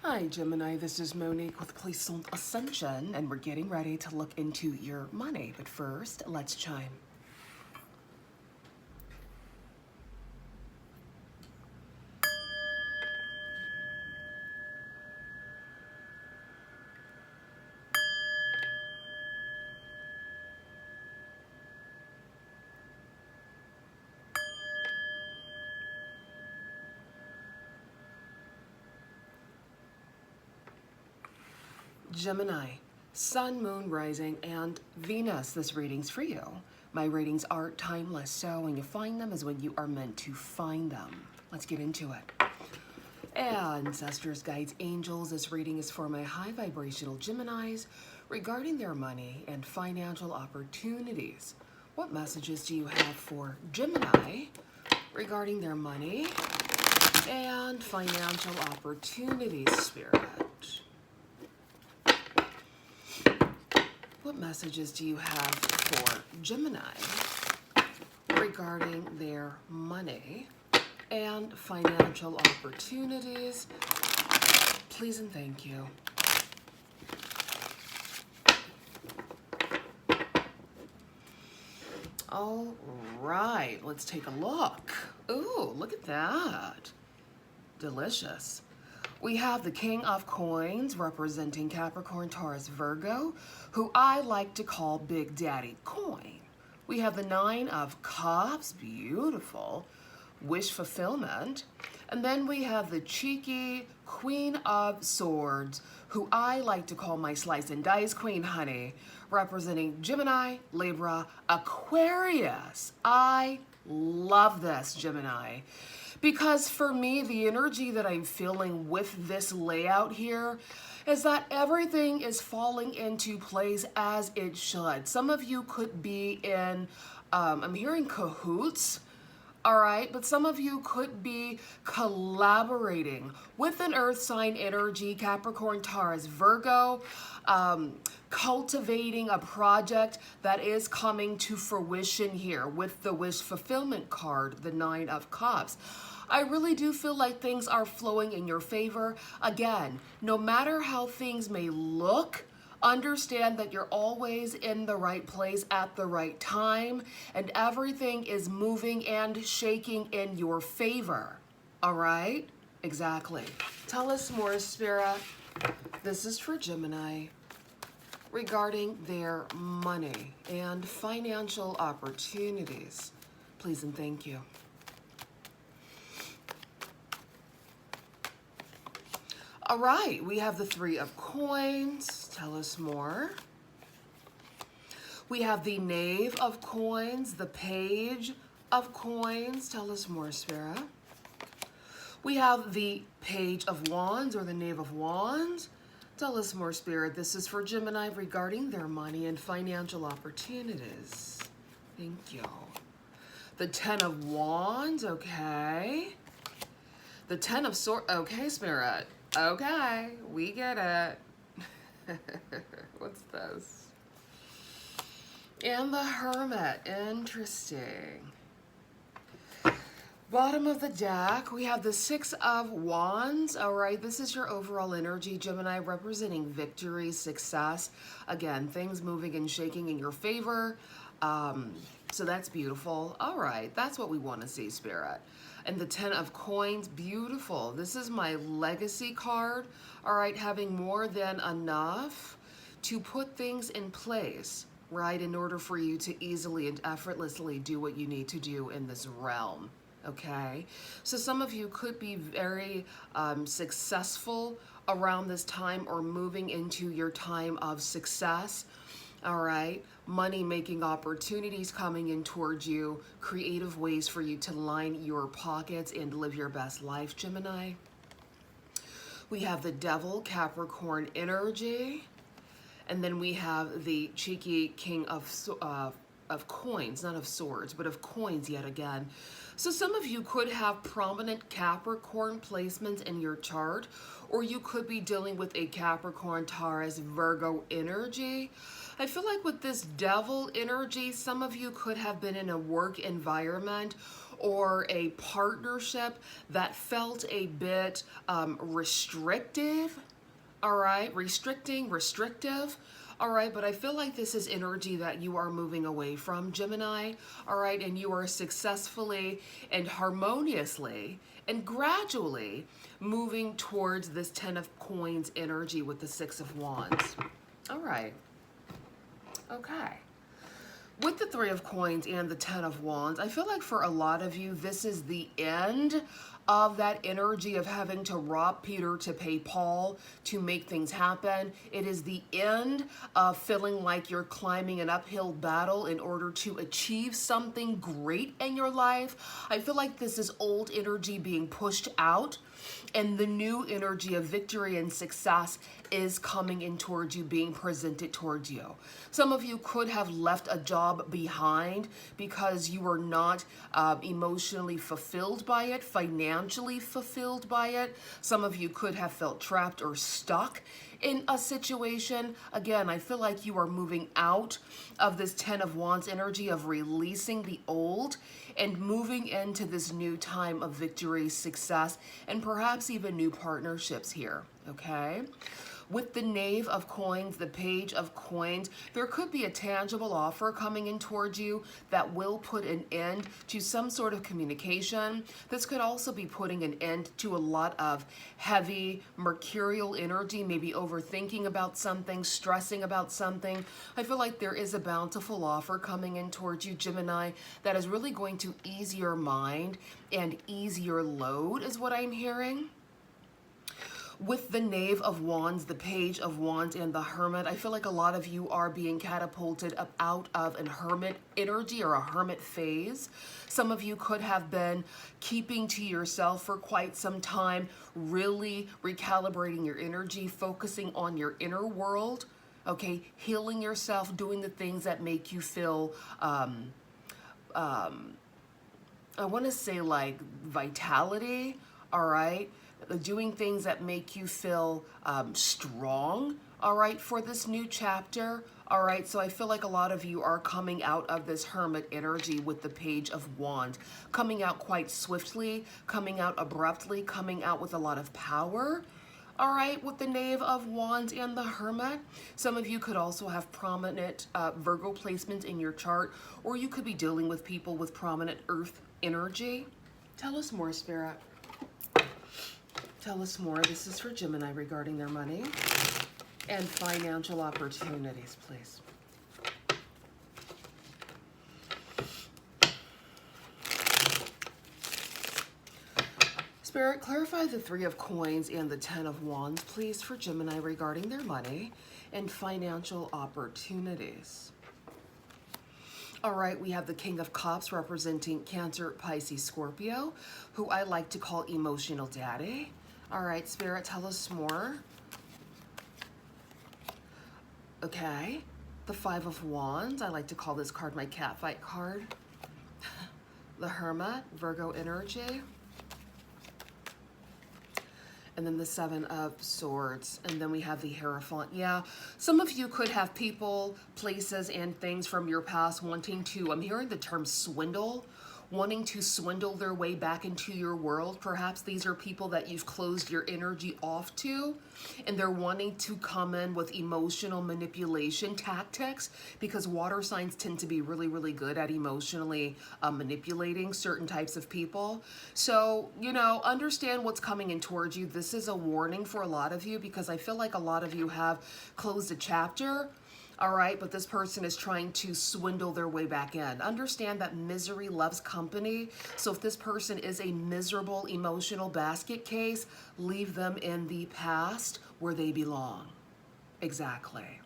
Hi Gemini, this is Monique with Puissant Ascension, and we're getting ready to look into your money. But first, let's chime. Gemini, Sun, Moon, Rising, and Venus. This reading's for you. My readings are timeless, so when you find them is when you are meant to find them. Let's get into it. Ancestors, guides, angels, this reading is for my high vibrational Geminis regarding their money and financial opportunities. What messages do you have for Gemini regarding their money and financial opportunities, Spirit? What messages do you have for Gemini regarding their money and financial opportunities? Please and thank you. All right, let's take a look. Ooh, look at that. Delicious. We have the King of Coins representing Capricorn, Taurus, Virgo, who I like to call Big Daddy Coin. We have the Nine of Cups, beautiful, wish fulfillment. And then we have the cheeky Queen of Swords, who I like to call my slice and dice queen, honey, representing Gemini, Libra, Aquarius. I love this, Gemini. Because for me, the energy that I'm feeling with this layout here is that everything is falling into place as it should. Some of you could be in, I'm hearing cahoots, all right? But some of you could be collaborating with an earth sign energy, Capricorn, Taurus, Virgo, cultivating a project that is coming to fruition here with the wish fulfillment card, the Nine of Cups. I really do feel like things are flowing in your favor. Again, no matter how things may look, understand that you're always in the right place at the right time, and everything is moving and shaking in your favor. All right? Exactly. Tell us more, Spirit. This is for Gemini regarding their money and financial opportunities. Please and thank you. All right, we have the Three of Coins. Tell us more. We have the Knave of Coins, the Page of Coins. Tell us more, Spirit. We have the Page of Wands or the Knave of Wands. Tell us more, Spirit. This is for Gemini regarding their money and financial opportunities. Thank you. The Ten of Wands, okay. The Ten of Swords, okay, Spirit. Okay, we get it. What's this? And the Hermit, interesting. Bottom of the deck, we have the Six of Wands. All right, this is your overall energy, Gemini, representing victory, success. Again, things moving and shaking in your favor. So that's beautiful. All right, that's what we want to see, Spirit. And the Ten of Coins, beautiful. This is my legacy card. All right, having more than enough to put things in place, right, in order for you to easily and effortlessly do what you need to do in this realm. Okay, so some of you could be very successful around this time or moving into your time of success. All right, money-making opportunities coming in towards you, creative ways for you to line your pockets and live your best life, Gemini. We have the Devil, Capricorn energy, and then we have the cheeky King of Coins, not of swords, but of coins yet again. So some of you could have prominent Capricorn placements in your chart, or you could be dealing with a Capricorn, Taurus, Virgo energy. I feel like with this Devil energy, some of you could have been in a work environment or a partnership that felt a bit restrictive, all right, restrictive. All right, but I feel like this is energy that you are moving away from, Gemini. All right, and you are successfully and harmoniously and gradually moving towards this 10 of Coins energy with the 6 of Wands. All right. Okay. With the 3 of Coins and the 10 of Wands, I feel like for a lot of you, this is the end of that energy of having to rob Peter to pay Paul to make things happen. It is the end of feeling like you're climbing an uphill battle in order to achieve something great in your life. I feel like this is old energy being pushed out, and the new energy of victory and success is coming in towards you, being presented towards you. Some of you could have left a job behind because you were not emotionally fulfilled by it, financially fulfilled by it. Some of you could have felt trapped or stuck in a situation. Again, I feel like you are moving out of this 10 of Wands energy of releasing the old and moving into this new time of victory, success, and perhaps even new partnerships here, okay? With the Knave of Coins, the Page of Coins, there could be a tangible offer coming in towards you that will put an end to some sort of communication. This could also be putting an end to a lot of heavy mercurial energy, maybe overthinking about something, stressing about something. I feel like there is a bountiful offer coming in towards you, Gemini, that is really going to ease your mind and ease your load, is what I'm hearing. With the Knave of Wands, the Page of Wands, and the Hermit, I feel like a lot of you are being catapulted up out of a hermit energy or a hermit phase. Some of you could have been keeping to yourself for quite some time, really recalibrating your energy, focusing on your inner world, okay, healing yourself, doing the things that make you feel, I want to say like vitality, all right? Doing things that make you feel strong, all right, for this new chapter, all right? So I feel like a lot of you are coming out of this hermit energy with the Page of Wands, coming out quite swiftly, coming out abruptly, coming out with a lot of power, all right, with the Knave of Wands and the Hermit. Some of you could also have prominent Virgo placements in your chart, or you could be dealing with people with prominent Earth energy. Tell us more, Spirit. Tell us more. This is for Gemini regarding their money and financial opportunities, please. Spirit, clarify the 3 of Coins and the 10 of Wands, please, for Gemini regarding their money and financial opportunities. All right, we have the King of Cups representing Cancer, Pisces, Scorpio, who I like to call emotional daddy. All right, Spirit, tell us more. Okay, the 5 of Wands. I like to call this card my catfight card. The Hermit, Virgo energy. And then the 7 of Swords. And then we have the Hierophant. Yeah, some of you could have people, places, and things from your past wanting to, I'm hearing the term swindle, wanting to swindle their way back into your world. Perhaps these are people that you've closed your energy off to, and they're wanting to come in with emotional manipulation tactics, because water signs tend to be really, really good at emotionally manipulating certain types of people. So, you know, understand what's coming in towards you. This is a warning for a lot of you, because I feel like a lot of you have closed a chapter. All right, but this person is trying to swindle their way back in. Understand that misery loves company. So if this person is a miserable emotional basket case, leave them in the past where they belong. Exactly.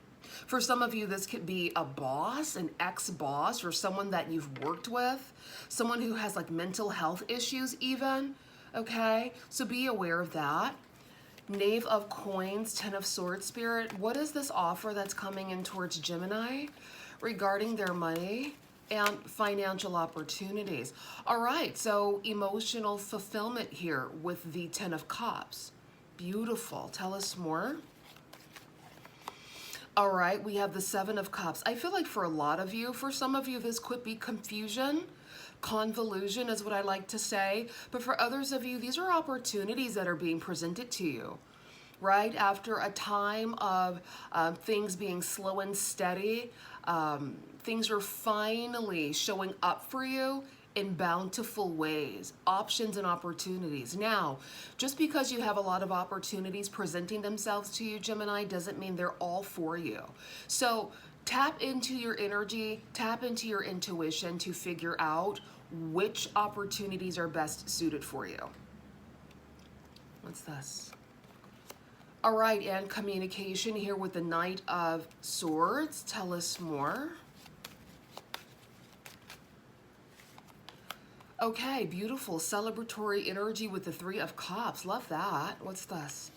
For some of you, this could be a boss, an ex-boss, or someone that you've worked with, someone who has like mental health issues even, okay? So be aware of that. Knave of Coins, 10 of Swords, Spirit. What is this offer that's coming in towards Gemini regarding their money and financial opportunities? All right, so emotional fulfillment here with the 10 of Cups. Beautiful. Tell us more. All right, we have the 7 of Cups. I feel like for a lot of you, for some of you, this could be confusion. convolution is what I like to say. But for others of you, these are opportunities that are being presented to you, right? After a time of things being slow and steady, things are finally showing up for you in bountiful ways, options and opportunities. Now, just because you have a lot of opportunities presenting themselves to you, Gemini, doesn't mean they're all for you. So tap into your energy, tap into your intuition to figure out which opportunities are best suited for you. What's this? All right, and communication here with the Knight of Swords. Tell us more. Okay, beautiful celebratory energy with the Three of Cups. Love that. What's this?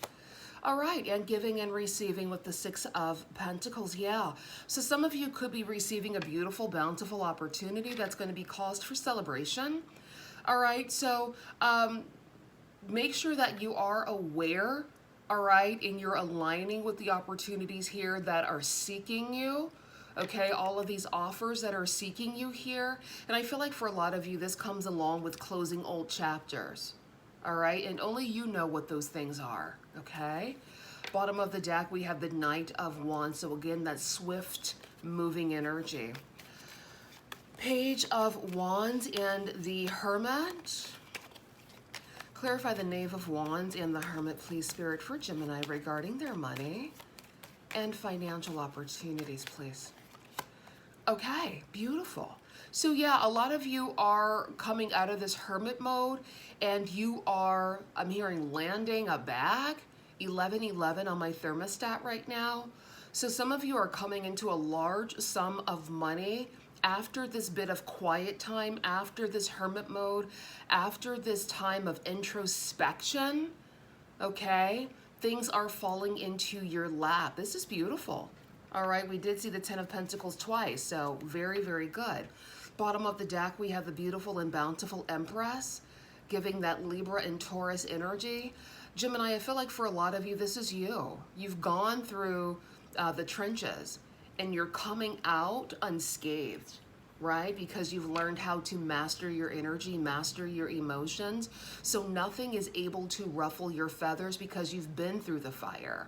All right, and giving and receiving with the Six of Pentacles. Yeah, so some of you could be receiving a beautiful, bountiful opportunity that's going to be caused for celebration. All right, so make sure that you are aware, all right, and you're aligning with the opportunities here that are seeking you. Okay, all of these offers that are seeking you here. And I feel like for a lot of you, this comes along with closing old chapters. All right, and only you know what those things are. Okay, bottom of the deck, we have the Knight of Wands. So again, that swift moving energy. Page of Wands and the Hermit. Clarify the Knave of Wands and the Hermit, please, Spirit, for Gemini regarding their money and financial opportunities, please. Okay, beautiful. So yeah, a lot of you are coming out of this hermit mode and you are, I'm hearing landing a bag, 1111 on my thermostat right now. So some of you are coming into a large sum of money after this bit of quiet time, after this hermit mode, after this time of introspection, okay? Things are falling into your lap. This is beautiful. All right, we did see the Ten of Pentacles twice, so very, very good. Bottom of the deck, we have the beautiful and bountiful Empress, giving that Libra and Taurus energy. Gemini, I feel like for a lot of you, this is you. You've gone through the trenches, and you're coming out unscathed, right? Because you've learned how to master your energy, master your emotions. So nothing is able to ruffle your feathers because you've been through the fire,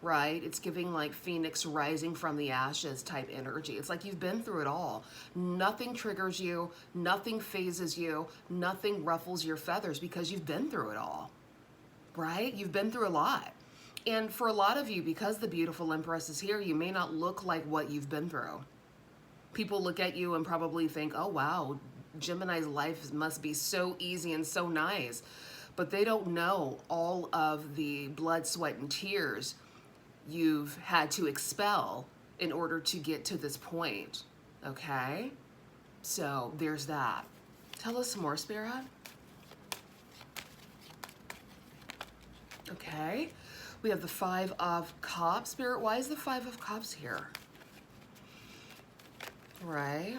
right? It's giving like Phoenix rising from the ashes type energy. It's like you've been through it all. Nothing triggers you, nothing phases you, nothing ruffles your feathers because you've been through it all, right? You've been through a lot. And for a lot of you, because the beautiful Empress is here, you may not look like what you've been through. People look at you and probably think, oh wow, Gemini's life must be so easy and so nice. But they don't know all of the blood, sweat, and tears you've had to expel in order to get to this point, okay? So there's that. Tell us some more, Spirit. Okay, we have the Five of Cups. Spirit, why is the Five of Cups here? Right.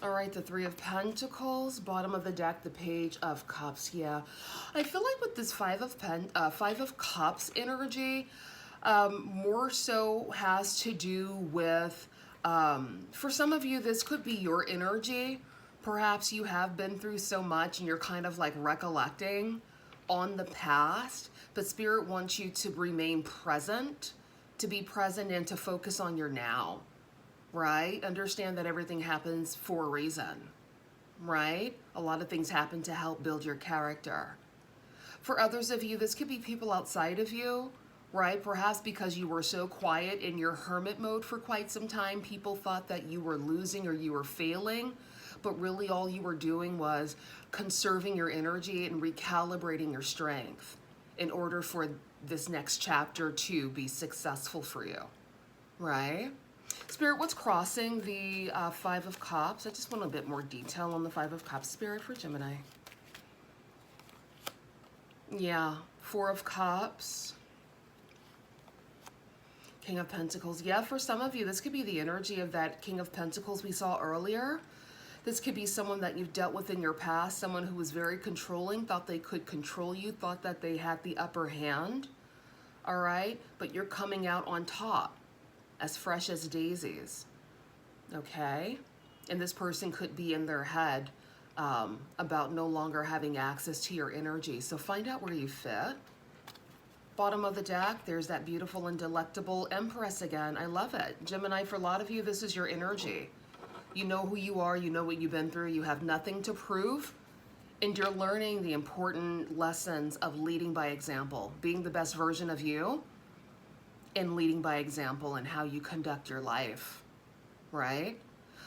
All right, the Three of Pentacles, bottom of the deck, the Page of Cups. Yeah, I feel like with this Five of Cups energy, more so has to do with, for some of you, this could be your energy. Perhaps you have been through so much and you're kind of like recollecting on the past, but Spirit wants you to remain present, to be present and to focus on your now. Right? Understand that everything happens for a reason, right? A lot of things happen to help build your character. For others of you, this could be people outside of you, right? Perhaps because you were so quiet in your hermit mode for quite some time, people thought that you were losing or you were failing, but really all you were doing was conserving your energy and recalibrating your strength in order for this next chapter to be successful for you, right? Spirit, what's crossing the Five of Cups? I just want a bit more detail on the Five of Cups, Spirit, for Gemini. Yeah, Four of Cups. King of Pentacles. Yeah, for some of you, this could be the energy of that King of Pentacles we saw earlier. This could be someone that you've dealt with in your past, someone who was very controlling, thought they could control you, thought that they had the upper hand, all right? But you're coming out on top, as fresh as daisies, okay? And this person could be in their head about no longer having access to your energy. So find out where you fit. Bottom of the deck, there's that beautiful and delectable Empress again. I love it. Gemini, for a lot of you, this is your energy. You know who you are, you know what you've been through, you have nothing to prove, and you're learning the important lessons of leading by example, being the best version of you, and leading by example in how you conduct your life, right?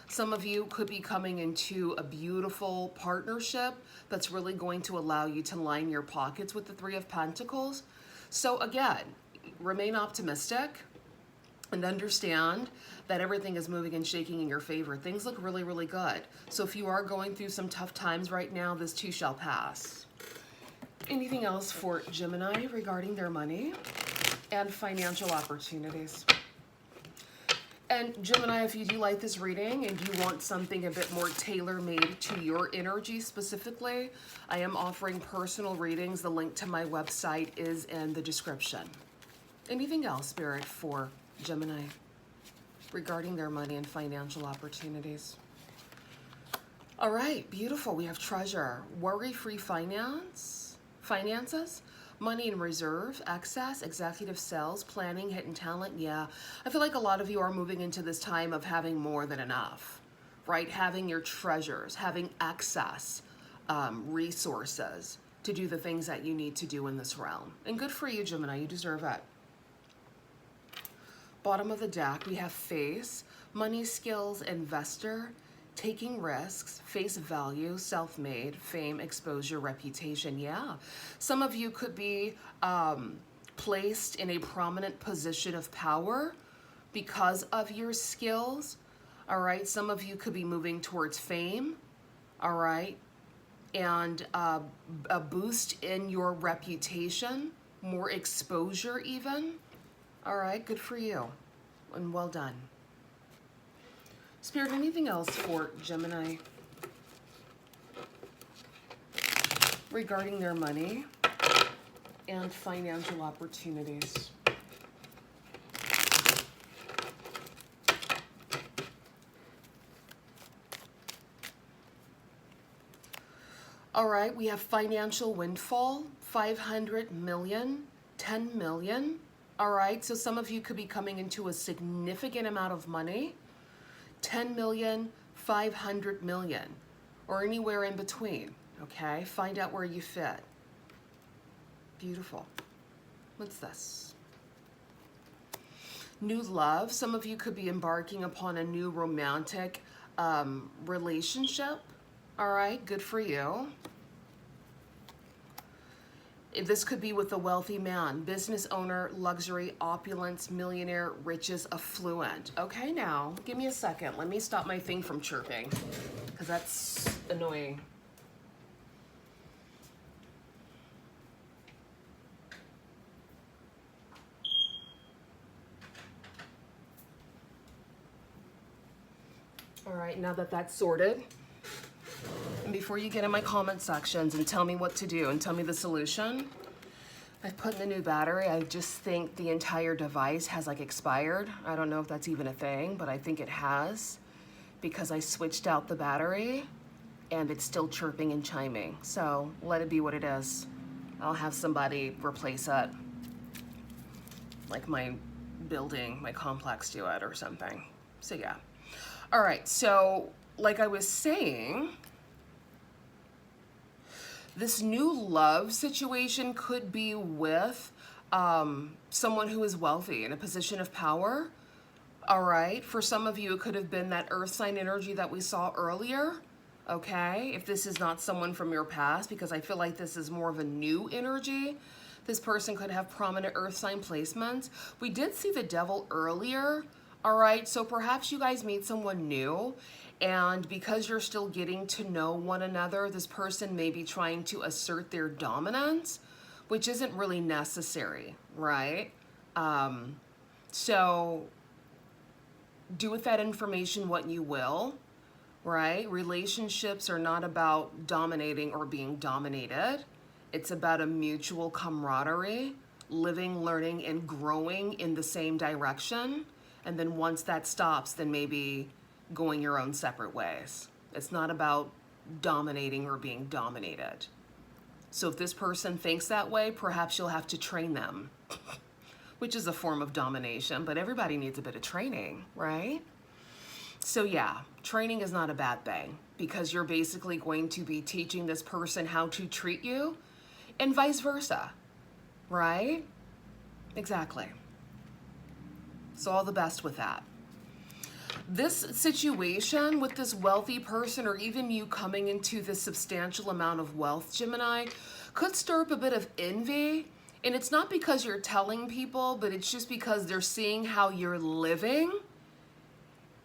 Some of you could be coming into a beautiful partnership that's really going to allow you to line your pockets with the Three of Pentacles. So again, remain optimistic and understand that everything is moving and shaking in your favor. Things look really, really good. So if you are going through some tough times right now, this too shall pass. Anything else for Gemini regarding their money and financial opportunities? And Gemini, if you do like this reading and you want something a bit more tailor-made to your energy specifically, I am offering personal readings. The link to my website is in the description. Anything else, Spirit, for Gemini regarding their money and financial opportunities? All right, beautiful. We have Treasure, worry-free finances, money in reserve, excess, executive sales, planning, hidden talent. Yeah, I feel like a lot of you are moving into this time of having more than enough, right? Having your treasures, having excess resources to do the things that you need to do in this realm. And good for you, Gemini, you deserve it. Bottom of the deck, we have Face, money, skills, investor, taking risks, face value, self-made, fame, exposure, reputation. Yeah, some of you could be placed in a prominent position of power because of your skills. All right, some of you could be moving towards fame. All right, and a boost in your reputation, more exposure even. All right, good for you and well done. Spirit, anything else for Gemini regarding their money and financial opportunities? All right, we have financial windfall, 500 million, 10 million. All right, so some of you could be coming into a significant amount of money. 10 million, 500 million, or anywhere in between, okay? Find out where you fit. Beautiful. What's this? New love. Some of you could be embarking upon a new romantic relationship. All right, good for you. This could be with a wealthy man, business owner, luxury, opulence, millionaire, riches, affluent. Okay, now, give me a second. Let me stop my thing from chirping, because that's annoying. All right, now that that's sorted, and before you get in my comment sections and tell me what to do and tell me the solution, I've put in the new battery. I just think the entire device has like expired. I don't know if that's even a thing, but I think it has, because I switched out the battery and it's still chirping and chiming. So let it be what it is. I'll have somebody replace it, like my building, my complex do it or something. So yeah. All right, so like I was saying, this new love situation could be with someone who is wealthy in a position of power. All right, for some of you, it could have been that earth sign energy that we saw earlier. Okay, if this is not someone from your past, because I feel like this is more of a new energy. This person could have prominent earth sign placements. We did see the devil earlier. All right, so perhaps you guys meet someone new, and because you're still getting to know one another, this person may be trying to assert their dominance, which isn't really necessary, right? So do with that information what you will, right? Relationships are not about dominating or being dominated. It's about a mutual camaraderie, living, learning, and growing in the same direction. And then once that stops, then maybe going your own separate ways. It's not about dominating or being dominated. So if this person thinks that way, perhaps you'll have to train them, which is a form of domination, but everybody needs a bit of training, right? So yeah, training is not a bad thing, because you're basically going to be teaching this person how to treat you and vice versa, right? Exactly. So all the best with that. This situation with this wealthy person, or even you coming into this substantial amount of wealth, Gemini, could stir up a bit of envy. And it's not because you're telling people, but it's just because they're seeing how you're living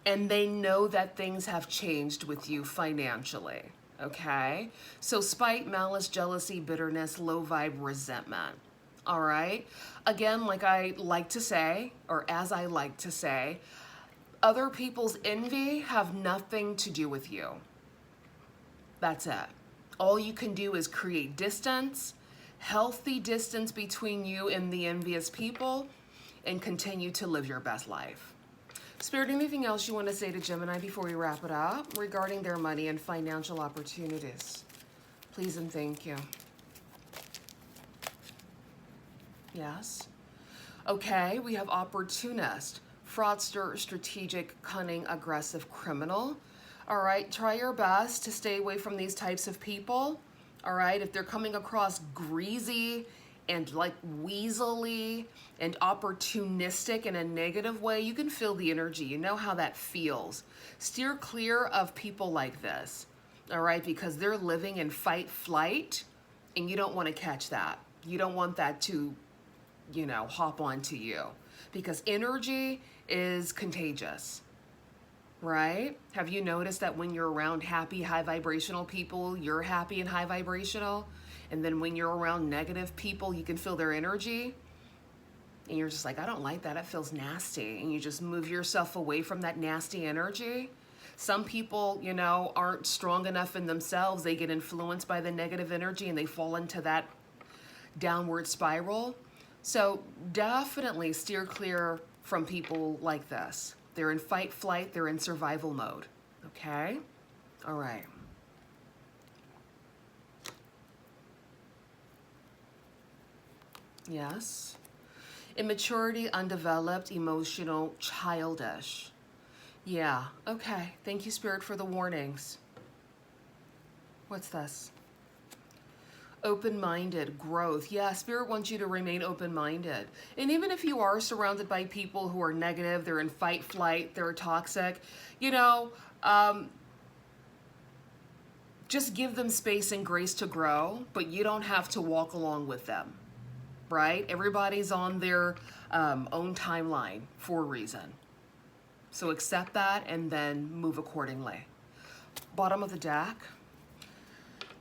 and they know that things have changed with you financially, okay? So spite, malice, jealousy, bitterness, low vibe, resentment, all right? Again, like I like to say, or as I like to say, other people's envy have nothing to do with you. That's it. All you can do is create distance, healthy distance between you and the envious people, and continue to live your best life. Spirit, anything else you want to say to Gemini before we wrap it up regarding their money and financial opportunities? Please and thank you. Yes. Okay, we have opportunist, fraudster, strategic, cunning, aggressive, criminal. All right, try your best to stay away from these types of people. All right, if they're coming across greasy and like weaselly and opportunistic in a negative way, you can feel the energy. You know how that feels. Steer clear of people like this, all right, because they're living in fight, flight, and you don't want to catch that. You don't want that to, you know, hop onto you, because energy is contagious, right? Have you noticed that when you're around happy, high vibrational people, you're happy and high vibrational? And then when you're around negative people, you can feel their energy. And you're just like, I don't like that. It feels nasty. And you just move yourself away from that nasty energy. Some people, you know, aren't strong enough in themselves. They get influenced by the negative energy and they fall into that downward spiral. So definitely steer clear from people like this. They're in fight, flight. They're in survival mode. Okay? All right. Yes. Immaturity, undeveloped, emotional, childish. Yeah. Okay. Thank you, Spirit, for the warnings. What's this? Open-minded, growth. Yeah, Spirit wants you to remain open-minded. And even if you are surrounded by people who are negative, they're in fight, flight, they're toxic, you know, just give them space and grace to grow, but you don't have to walk along with them, right? Everybody's on their own timeline for a reason. So accept that and then move accordingly. Bottom of the deck,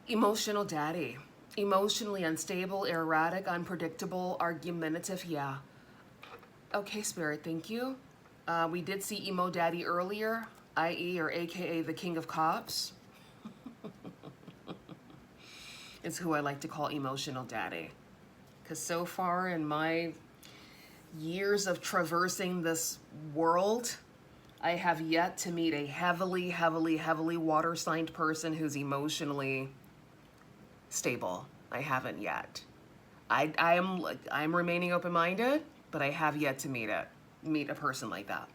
emotional daddy. Emotionally unstable, erratic, unpredictable, argumentative. Yeah. Okay, Spirit, thank you. We did see emo daddy earlier, i.e. or aka the king of cops. It's who I like to call emotional daddy. Because so far in my years of traversing this world, I have yet to meet a heavily water signed person who's emotionally stable. I haven't yet. I'm remaining open-minded, but I have yet to meet a person like that.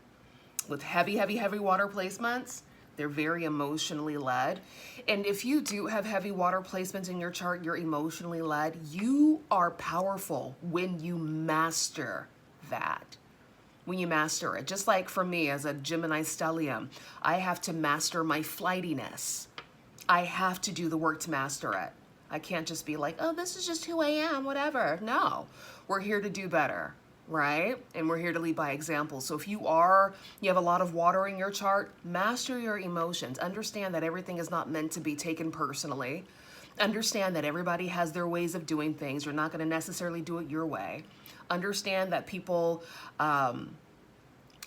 With heavy water placements, they're very emotionally led. And if you do have heavy water placements in your chart, you're emotionally led, you are powerful when you master that. When you master it. Just like for me as a Gemini stellium, I have to master my flightiness. I have to do the work to master it. I can't just be like, oh, this is just who I am, whatever. No, we're here to do better, right? And we're here to lead by example. So if you have a lot of water in your chart, master your emotions. Understand that everything is not meant to be taken personally. Understand that everybody has their ways of doing things. You're not going to necessarily do it your way. Understand that people are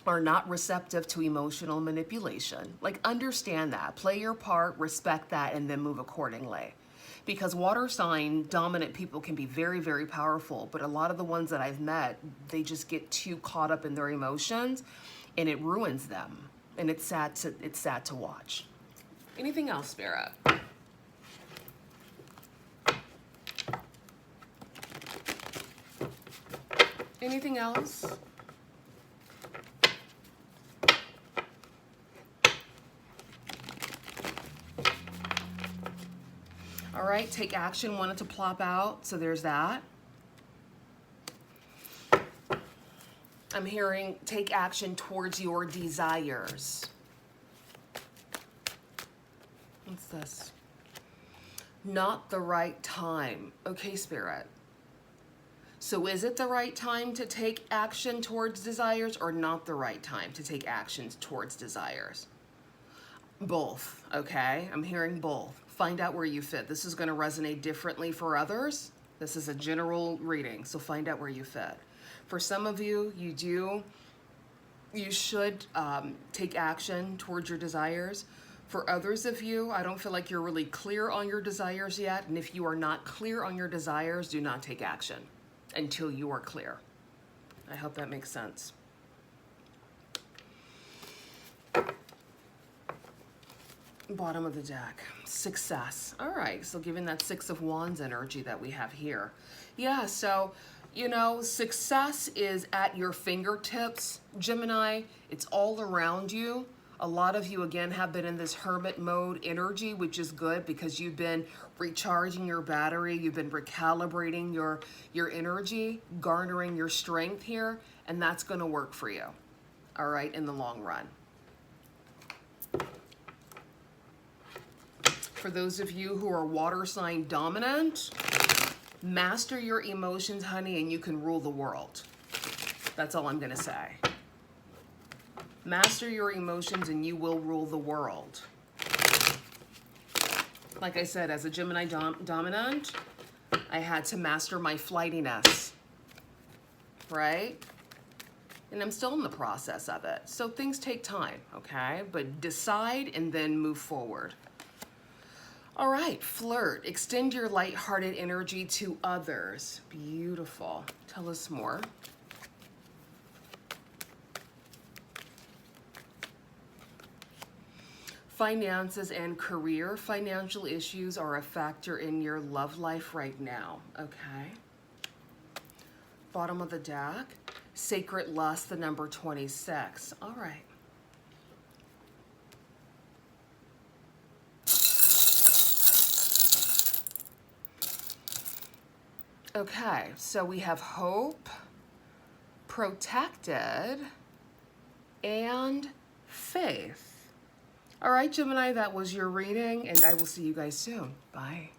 not receptive to emotional manipulation. Like, understand that. Play your part, respect that, and then move accordingly. Because water sign dominant people can be very powerful, but a lot of the ones that I've met, they just get too caught up in their emotions and it ruins them. and it's sad to watch. Anything else, Spirit? Anything else? All right, take action, wanted to plop out, so there's that. I'm hearing take action towards your desires. What's this? Not the right time. Okay, Spirit. So is it the right time to take action towards desires or not the right time to take actions towards desires? Both, okay? I'm hearing both. Find out where you fit. This is going to resonate differently for others. This is a general reading, so find out where you fit. For some of you, you should take action towards your desires. For others of you, I don't feel like you're really clear on your desires yet. And if you are not clear on your desires, do not take action until you are clear. I hope that makes sense. Bottom of the deck, success. All right, so given that Six of Wands energy that we have here. Yeah, so, you know, success is at your fingertips, Gemini. It's all around you. A lot of you, again, have been in this hermit mode energy, which is good because you've been recharging your battery. You've been recalibrating your energy, garnering your strength here, and that's going to work for you, all right, in the long run. For those of you who are water sign dominant, master your emotions, honey, and you can rule the world. That's all I'm going to say. Master your emotions and you will rule the world. Like I said, as a Gemini dominant, I had to master my flightiness, right? And I'm still in the process of it. So things take time, okay? But decide and then move forward. All right, flirt. Extend your lighthearted energy to others. Beautiful. Tell us more. Finances and career. Financial issues are a factor in your love life right now, okay? Bottom of the deck. Sacred lust, the number 26. All right. Okay, so we have hope, protected, and faith. All right, Gemini, that was your reading, and I will see you guys soon. Bye.